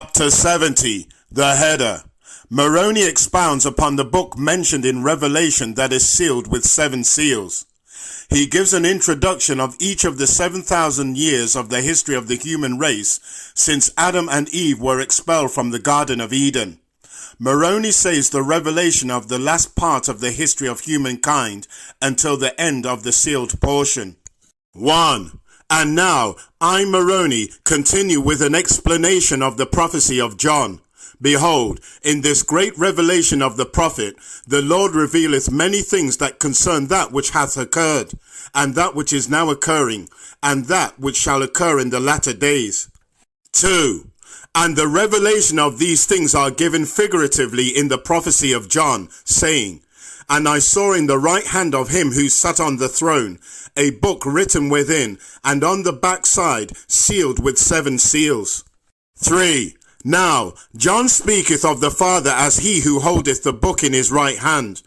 Chapter 70, the header. Moroni expounds upon the book mentioned in Revelation that is sealed with 7 seals. He gives an introduction of each of the 7,000 years of the history of the human race since Adam and Eve were expelled from the Garden of Eden. Moroni says the revelation of the last part of the history of humankind until the end of the sealed portion. 1. And now, I, Moroni, continue with an explanation of the prophecy of John. Behold, in this great revelation of the prophet, the Lord revealeth many things that concern that which hath occurred, and that which is now occurring, and that which shall occur in the latter days. 2. And the revelation of these things are given figuratively in the prophecy of John, saying, And I saw in the right hand of him who sat on the throne a book written within, and on the backside sealed with 7 seals. 3. Now John speaketh of the Father as he who holdeth the book in his right hand.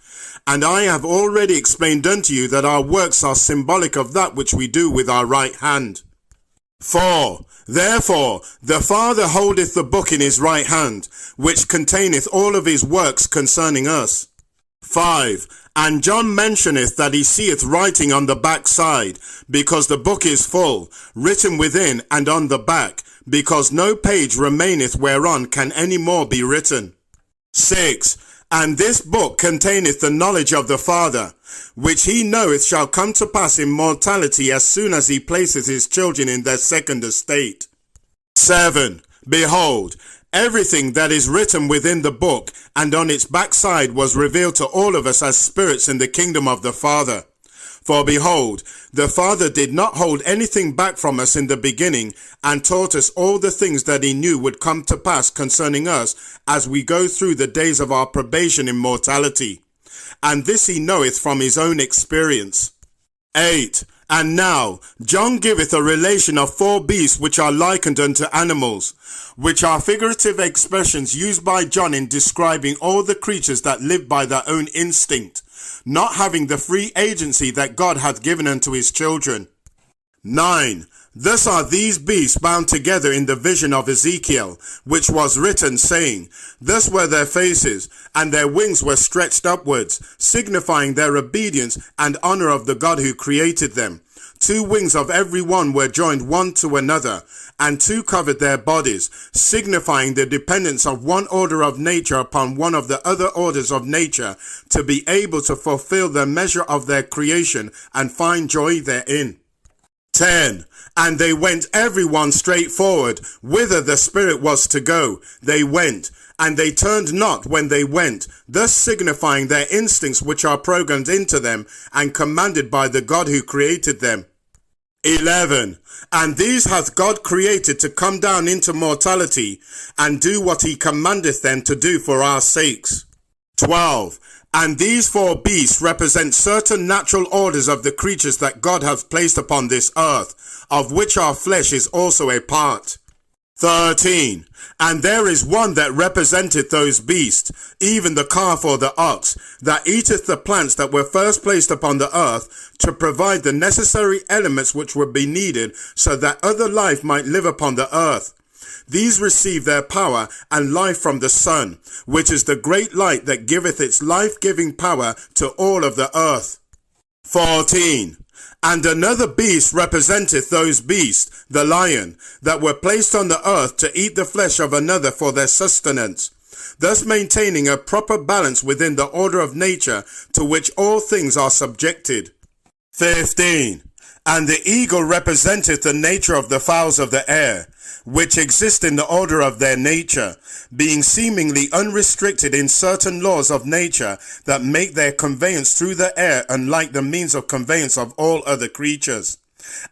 And I have already explained unto you that our works are symbolic of that which we do with our right hand. 4. Therefore the Father holdeth the book in his right hand, which containeth all of his works concerning us. 5. And John mentioneth that he seeth writing on the backside, because the book is full, written within and on the back, because no page remaineth whereon can any more be written. 6. And this book containeth the knowledge of the Father, which he knoweth shall come to pass in mortality as soon as he placeth his children in their second estate. 7. Behold, everything that is written within the book and on its backside was revealed to all of us as spirits in the kingdom of the Father. For behold, the Father did not hold anything back from us in the beginning, and taught us all the things that he knew would come to pass concerning us as we go through the days of our probation in mortality. And this he knoweth from his own experience. 8. And now John giveth a relation of 4 beasts which are likened unto animals, which are figurative expressions used by John in describing all the creatures that live by their own instinct, not having the free agency that God hath given unto his children. 9. Thus are these beasts bound together in the vision of Ezekiel, which was written, saying, Thus were their faces, and their wings were stretched upwards, signifying their obedience and honor of the God who created them. 2 wings of every one were joined one to another, and 2 covered their bodies, signifying the dependence of one order of nature upon one of the other orders of nature, to be able to fulfill the measure of their creation and find joy therein. 10. And they went every one straight forward, whither the Spirit was to go. They went, and they turned not when they went, thus signifying their instincts which are programmed into them and commanded by the God who created them. 11. And these hath God created to come down into mortality, and do what he commandeth them to do for our sakes. 12. And these 4 beasts represent certain natural orders of the creatures that God hath placed upon this earth, of which our flesh is also a part. 13. And there is one that representeth those beasts, even the calf or the ox, that eateth the plants that were first placed upon the earth, to provide the necessary elements which would be needed, so that other life might live upon the earth. These receive their power and life from the sun, which is the great light that giveth its life-giving power to all of the earth. 14. And another beast representeth those beasts, the lion, that were placed on the earth to eat the flesh of another for their sustenance, thus maintaining a proper balance within the order of nature to which all things are subjected. 15. And the eagle representeth the nature of the fowls of the air, which exist in the order of their nature, being seemingly unrestricted in certain laws of nature that make their conveyance through the air unlike the means of conveyance of all other creatures.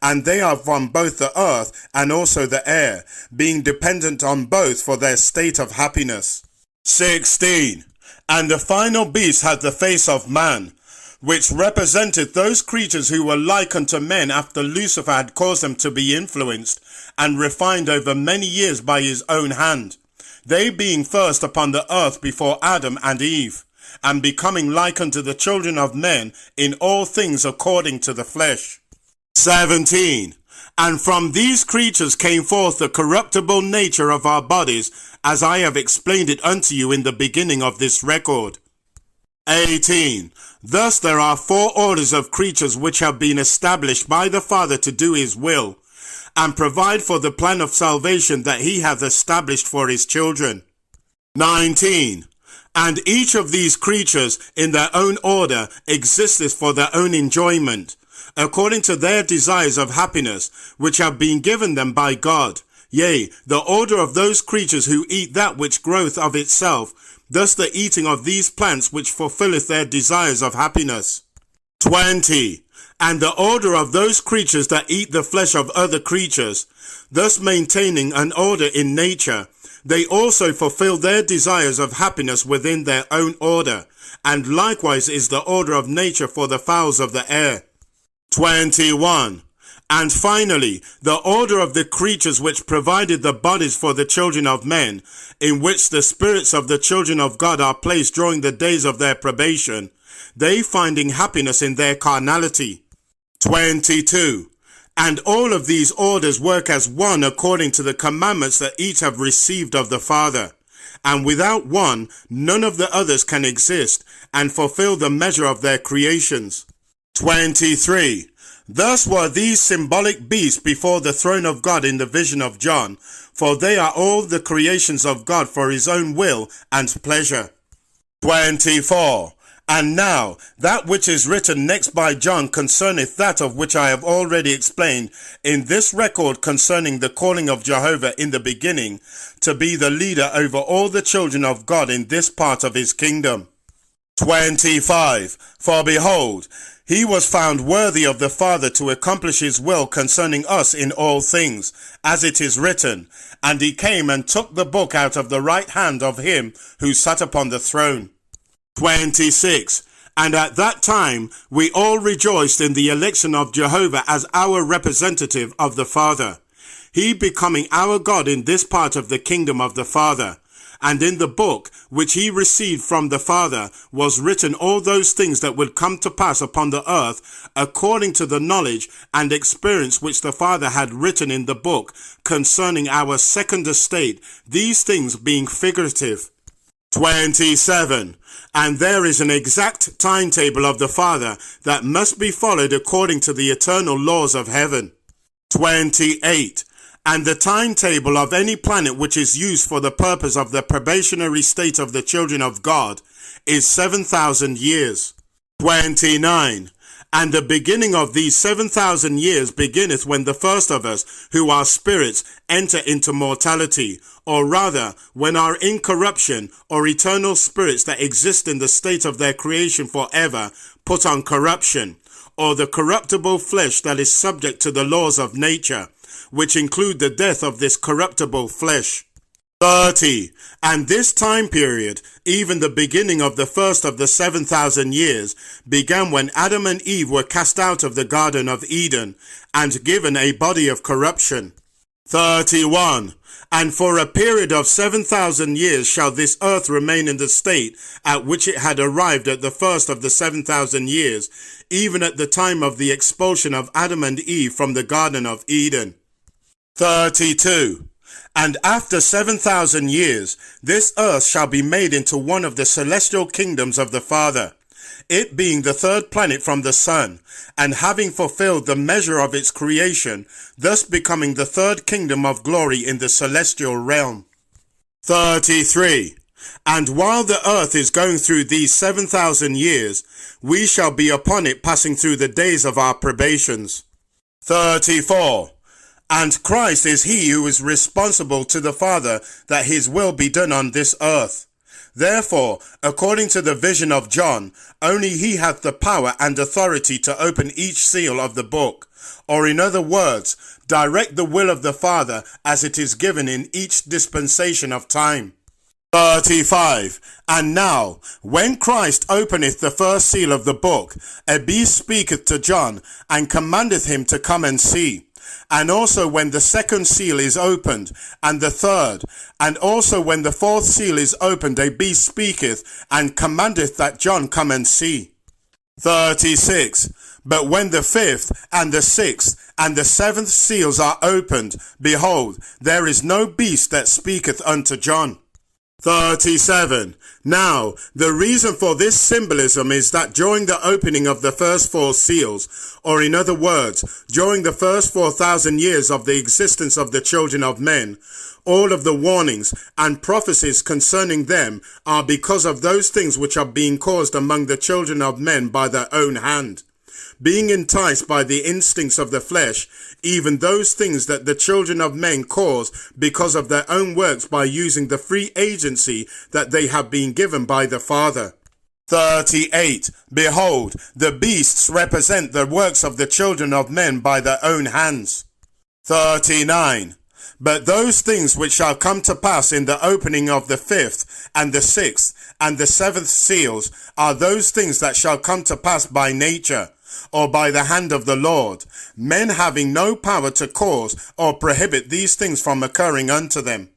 And they are from both the earth and also the air, being dependent on both for their state of happiness. 16. And the final beast had the face of man, which represented those creatures who were like unto men after Lucifer had caused them to be influenced and refined over many years by his own hand, they being first upon the earth before Adam and Eve, and becoming like unto the children of men in all things according to the flesh. 17. And from these creatures came forth the corruptible nature of our bodies, as I have explained it unto you in the beginning of this record. 18. Thus there are four orders of creatures which have been established by the Father to do his will, and provide for the plan of salvation that he hath established for his children. 19. And each of these creatures in their own order existeth for their own enjoyment, according to their desires of happiness, which have been given them by God. Yea, the order of those creatures who eat that which groweth of itself, thus the eating of these plants which fulfilleth their desires of happiness. 20. And the order of those creatures that eat the flesh of other creatures, thus maintaining an order in nature, they also fulfill their desires of happiness within their own order, and likewise is the order of nature for the fowls of the air. 21. And finally, the order of the creatures which provided the bodies for the children of men, in which the spirits of the children of God are placed during the days of their probation, they finding happiness in their carnality. 22. And all of these orders work as one according to the commandments that each have received of the Father. And without one, none of the others can exist and fulfill the measure of their creations. 23. Thus were these symbolic beasts before the throne of God in the vision of John, for they are all the creations of God for his own will and pleasure. 24. And now, that which is written next by John concerneth that of which I have already explained in this record concerning the calling of Jehovah in the beginning, to be the leader over all the children of God in this part of his kingdom. 25. For behold, he was found worthy of the Father to accomplish his will concerning us in all things, as it is written, and he came and took the book out of the right hand of him who sat upon the throne. 26. And at that time we all rejoiced in the election of Jehovah as our representative of the Father, he becoming our God in this part of the kingdom of the Father. And in the book which he received from the Father was written all those things that would come to pass upon the earth, according to the knowledge and experience which the Father had written in the book concerning our second estate, these things being figurative. 27. And there is an exact timetable of the Father that must be followed according to the eternal laws of heaven. 28. And the timetable of any planet which is used for the purpose of the probationary state of the children of God is 7,000 years. 29. And the beginning of these 7,000 years beginneth when the first of us, who are spirits, enter into mortality, or rather, when our incorruption or eternal spirits that exist in the state of their creation forever put on corruption, or the corruptible flesh that is subject to the laws of nature, which include the death of this corruptible flesh. 30. And this time period, even the beginning of the first of the 7,000 years, began when Adam and Eve were cast out of the Garden of Eden and given a body of corruption. 31. And for a period of 7,000 years shall this earth remain in the state at which it had arrived at the first of the 7,000 years, even at the time of the expulsion of Adam and Eve from the Garden of Eden. 32. And after 7,000 years, this earth shall be made into one of the celestial kingdoms of the Father, it being the third planet from the sun, and having fulfilled the measure of its creation, thus becoming the third kingdom of glory in the celestial realm. 33. And while the earth is going through these 7,000 years, we shall be upon it passing through the days of our probations. 34. And Christ is he who is responsible to the Father that his will be done on this earth. Therefore, according to the vision of John, only he hath the power and authority to open each seal of the book, or in other words, direct the will of the Father as it is given in each dispensation of time. 35. And now, when Christ openeth the first seal of the book, a beast speaketh to John, and commandeth him to come and see. And also when the second seal is opened, and the third, and also when the fourth seal is opened, a beast speaketh, and commandeth that John come and see. 36. But when the fifth and the sixth and the seventh seals are opened, behold, there is no beast that speaketh unto John. 37. Now, the reason for this symbolism is that during the opening of the first four seals, or in other words, during the first 4,000 years of the existence of the children of men, all of the warnings and prophecies concerning them are because of those things which are being caused among the children of men by their own hand. Being enticed by the instincts of the flesh, even those things that the children of men cause because of their own works by using the free agency that they have been given by the Father. 38. Behold, the beasts represent the works of the children of men by their own hands. 39. But those things which shall come to pass in the opening of the fifth and the sixth and the seventh seals are those things that shall come to pass by nature, or by the hand of the Lord, men having no power to cause or prohibit these things from occurring unto them.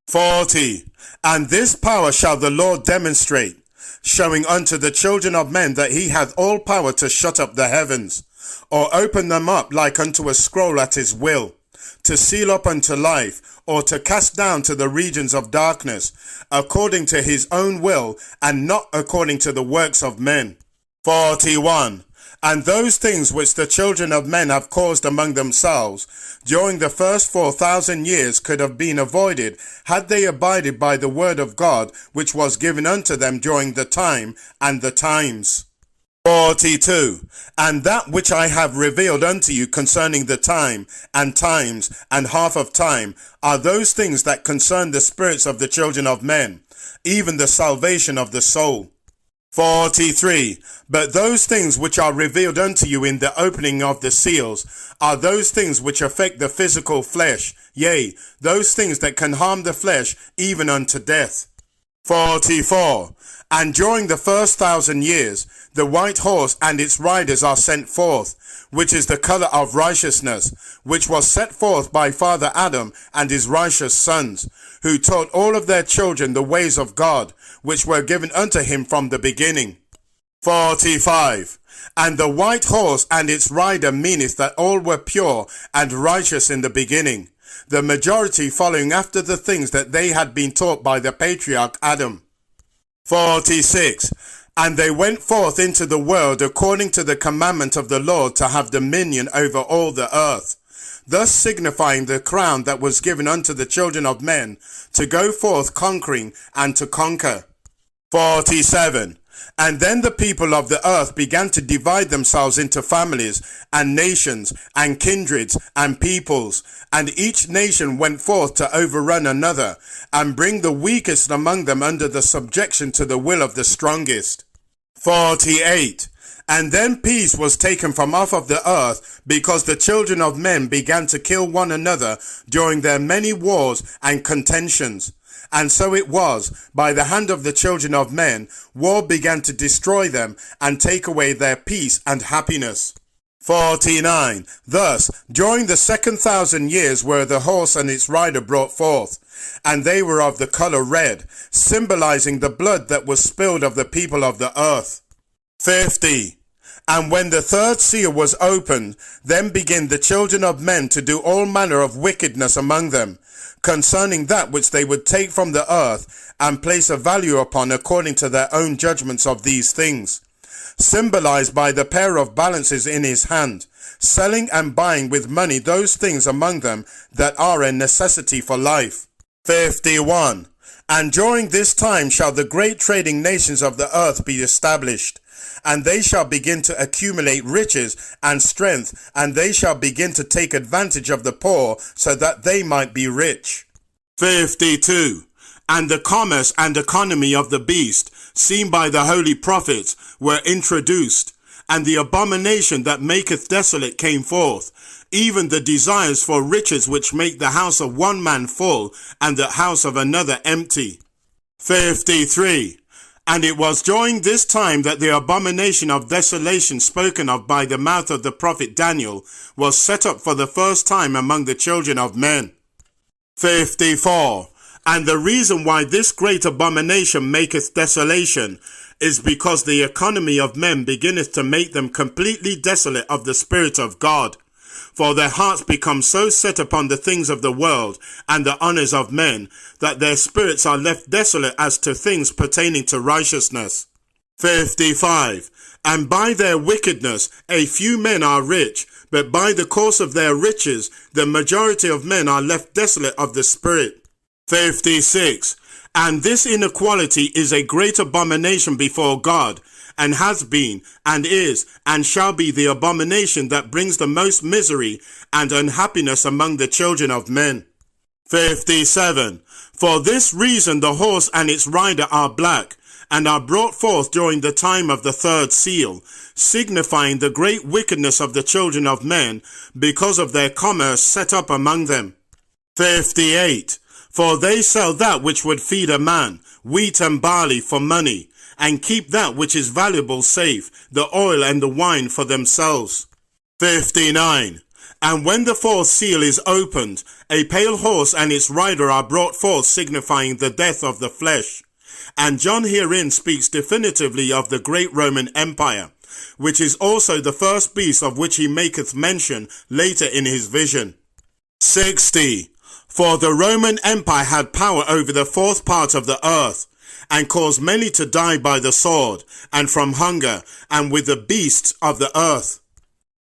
40. And this power shall the Lord demonstrate, showing unto the children of men that he hath all power to shut up the heavens, or open them up like unto a scroll at his will, to seal up unto life, or to cast down to the regions of darkness, according to his own will, and not according to the works of men. 41. And those things which the children of men have caused among themselves during the first 4,000 years could have been avoided had they abided by the word of God which was given unto them during the time and the times. 42. And that which I have revealed unto you concerning the time and times and half of time are those things that concern the spirits of the children of men, even the salvation of the soul. 43. But those things which are revealed unto you in the opening of the seals are those things which affect the physical flesh, yea, those things that can harm the flesh even unto death. 44. And during the first 1,000 years, the white horse and its riders are sent forth, which is the color of righteousness, which was set forth by Father Adam and his righteous sons, who taught all of their children the ways of God, which were given unto him from the beginning. 45. And the white horse and its rider meaneth that all were pure and righteous in the beginning, the majority following after the things that they had been taught by the patriarch Adam. 46. And they went forth into the world according to the commandment of the Lord to have dominion over all the earth, thus signifying the crown that was given unto the children of men to go forth conquering and to conquer. 47. And then the people of the earth began to divide themselves into families and nations and kindreds and peoples, and each nation went forth to overrun another and bring the weakest among them under the subjection to the will of the strongest. 48. And then peace was taken from off of the earth, because the children of men began to kill one another during their many wars and contentions. And so it was, by the hand of the children of men, war began to destroy them and take away their peace and happiness. 49. Thus, during the second 1,000 years were the horse and its rider brought forth, and they were of the color red, symbolizing the blood that was spilled of the people of the earth. 50. And when the third seal was opened, then began the children of men to do all manner of wickedness among them, concerning that which they would take from the earth and place a value upon according to their own judgments of these things, symbolized by the pair of balances in his hand, selling and buying with money those things among them that are a necessity for life. 51. And during this time shall the great trading nations of the earth be established, and they shall begin to accumulate riches and strength, and they shall begin to take advantage of the poor, so that they might be rich. 52. And the commerce and economy of the beast, seen by the holy prophets, were introduced, and the abomination that maketh desolate came forth, even the desires for riches which make the house of one man full, and the house of another empty. 53. And it was during this time that the abomination of desolation spoken of by the mouth of the prophet Daniel was set up for the first time among the children of men. 54. And the reason why this great abomination maketh desolation is because the economy of men beginneth to make them completely desolate of the Spirit of God. For their hearts become so set upon the things of the world and the honours of men, that their spirits are left desolate as to things pertaining to righteousness. 55. And by their wickedness a few men are rich, but by the course of their riches the majority of men are left desolate of the Spirit. 56. And this inequality is a great abomination before God, and has been, and is, and shall be the abomination that brings the most misery and unhappiness among the children of men. 57. For this reason the horse and its rider are black, and are brought forth during the time of the third seal, signifying the great wickedness of the children of men, because of their commerce set up among them. 58. For they sell that which would feed a man, wheat and barley, for money, and keep that which is valuable safe, the oil and the wine, for themselves. 59. And when the fourth seal is opened, a pale horse and its rider are brought forth, signifying the death of the flesh. And John herein speaks definitively of the great Roman Empire, which is also the first beast of which he maketh mention later in his vision. 60. For the Roman Empire had power over the fourth part of the earth, and caused many to die by the sword, and from hunger, and with the beasts of the earth.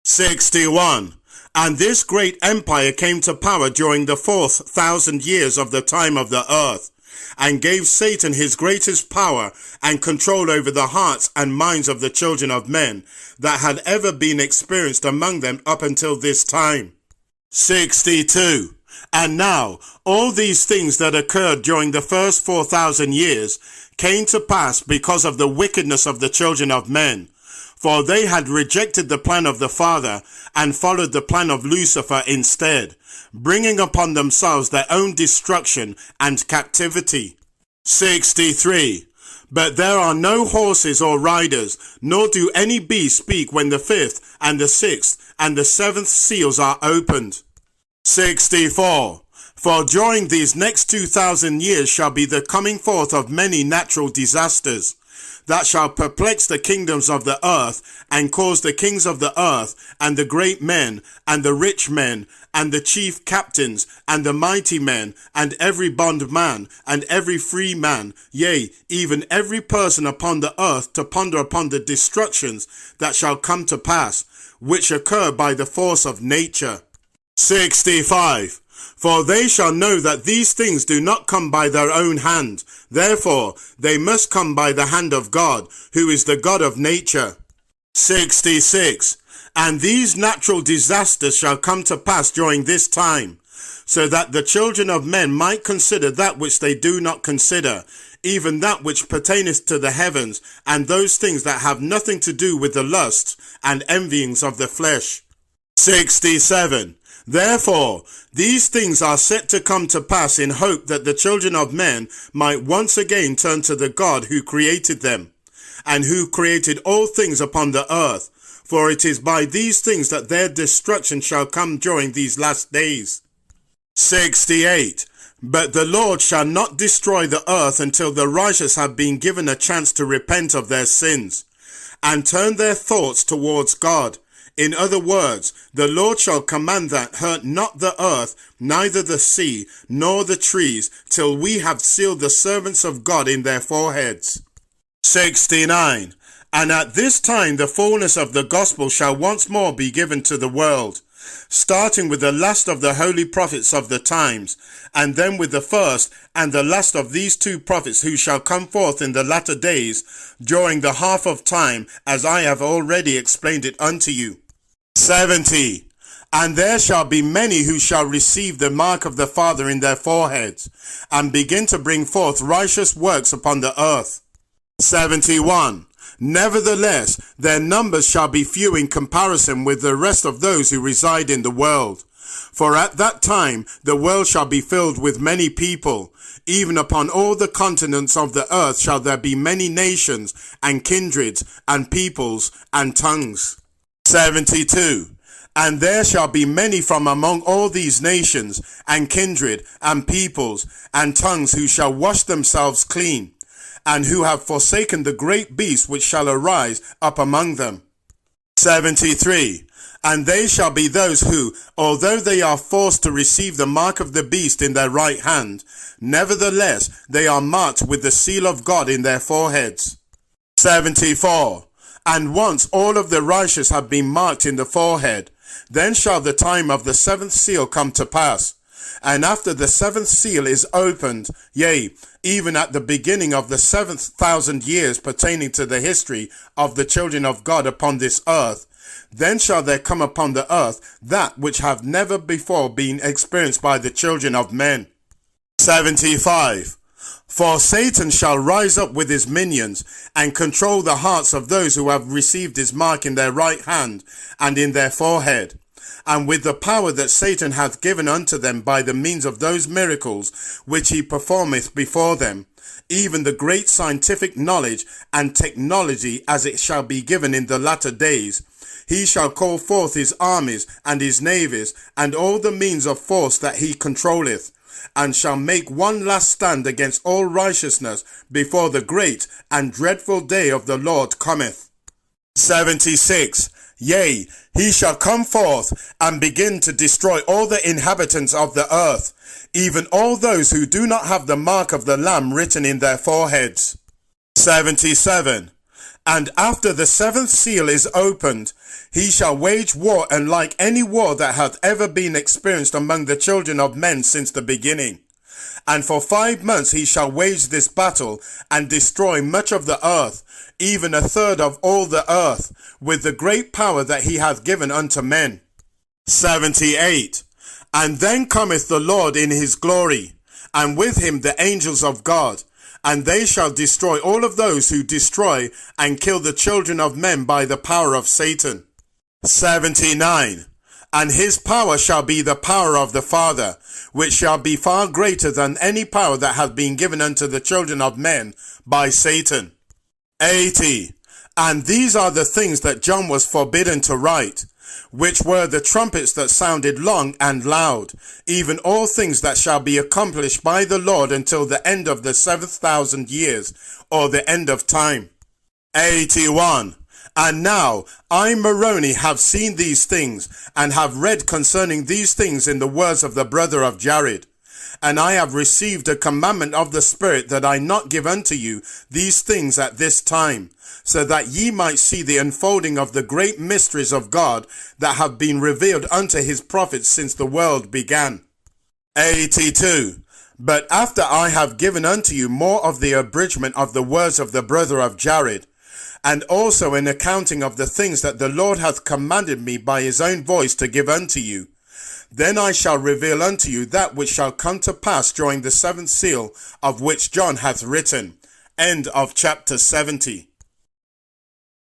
61. And this great empire came to power during the 4,000 years of the time of the earth, and gave Satan his greatest power and control over the hearts and minds of the children of men that had ever been experienced among them up until this time. 62. And now all these things that occurred during the first 4,000 years came to pass because of the wickedness of the children of men. For they had rejected the plan of the Father and followed the plan of Lucifer instead, bringing upon themselves their own destruction and captivity. 63. But there are no horses or riders, nor do any beasts speak when the fifth and the sixth and the seventh seals are opened. 64. For during these next 2,000 years shall be the coming forth of many natural disasters, that shall perplex the kingdoms of the earth, and cause the kings of the earth, and the great men, and the rich men, and the chief captains, and the mighty men, and every bondman, and every free man, yea, even every person upon the earth, to ponder upon the destructions that shall come to pass, which occur by the force of nature. 65. For they shall know that these things do not come by their own hand. Therefore, they must come by the hand of God, who is the God of nature. 66. And these natural disasters shall come to pass during this time, so that the children of men might consider that which they do not consider, even that which pertaineth to the heavens, and those things that have nothing to do with the lusts and envyings of the flesh. 67. Therefore, these things are set to come to pass in hope that the children of men might once again turn to the God who created them, and who created all things upon the earth, for it is by these things that their destruction shall come during these last days. 68. But the Lord shall not destroy the earth until the righteous have been given a chance to repent of their sins, and turn their thoughts towards God. In other words, the Lord shall command that hurt not the earth, neither the sea, nor the trees, till we have sealed the servants of God in their foreheads. 69. And at this time the fullness of the gospel shall once more be given to the world, starting with the last of the holy prophets of the times, and then with the first and the last of these two prophets who shall come forth in the latter days, during the half of time, as I have already explained it unto you. 70. And there shall be many who shall receive the mark of the Father in their foreheads, and begin to bring forth righteous works upon the earth. 71. Nevertheless, their numbers shall be few in comparison with the rest of those who reside in the world. For at that time the world shall be filled with many people. Even upon all the continents of the earth shall there be many nations, and kindreds, and peoples, and tongues. 72. And there shall be many from among all these nations, and kindred, and peoples, and tongues, who shall wash themselves clean, and who have forsaken the great beast which shall arise up among them. 73. And they shall be those who, although they are forced to receive the mark of the beast in their right hand, nevertheless they are marked with the seal of God in their foreheads. 74. And once all of the righteous have been marked in the forehead, then shall the time of the seventh seal come to pass. And after the seventh seal is opened, yea, even at the beginning of the 7,000 years pertaining to the history of the children of God upon this earth, then shall there come upon the earth that which have never before been experienced by the children of men. 75. For Satan shall rise up with his minions, and control the hearts of those who have received his mark in their right hand and in their forehead. And with the power that Satan hath given unto them by the means of those miracles which he performeth before them, even the great scientific knowledge and technology as it shall be given in the latter days, he shall call forth his armies and his navies and all the means of force that he controlleth, and shall make one last stand against all righteousness before the great and dreadful day of the Lord cometh. 76. Yea, he shall come forth and begin to destroy all the inhabitants of the earth, even all those who do not have the mark of the Lamb written in their foreheads. 77. And after the seventh seal is opened, he shall wage war unlike any war that hath ever been experienced among the children of men since the beginning. And for 5 months he shall wage this battle, and destroy much of the earth, even a third of all the earth, with the great power that he hath given unto men. 78. And then cometh the Lord in his glory, and with him the angels of God, and they shall destroy all of those who destroy and kill the children of men by the power of Satan. 79. And his power shall be the power of the Father, which shall be far greater than any power that hath been given unto the children of men by Satan. 80. And these are the things that John was forbidden to write, which were the trumpets that sounded long and loud, even all things that shall be accomplished by the Lord until the end of the 7,000 years, or the end of time. 81. And now I, Moroni, have seen these things, and have read concerning these things in the words of the brother of Jared. And I have received a commandment of the Spirit that I not give unto you these things at this time, so that ye might see the unfolding of the great mysteries of God that have been revealed unto his prophets since the world began. 82. But after I have given unto you more of the abridgment of the words of the brother of Jared, and also an accounting of the things that the Lord hath commanded me by his own voice to give unto you, then I shall reveal unto you that which shall come to pass during the seventh seal, of which John hath written. End of chapter 70.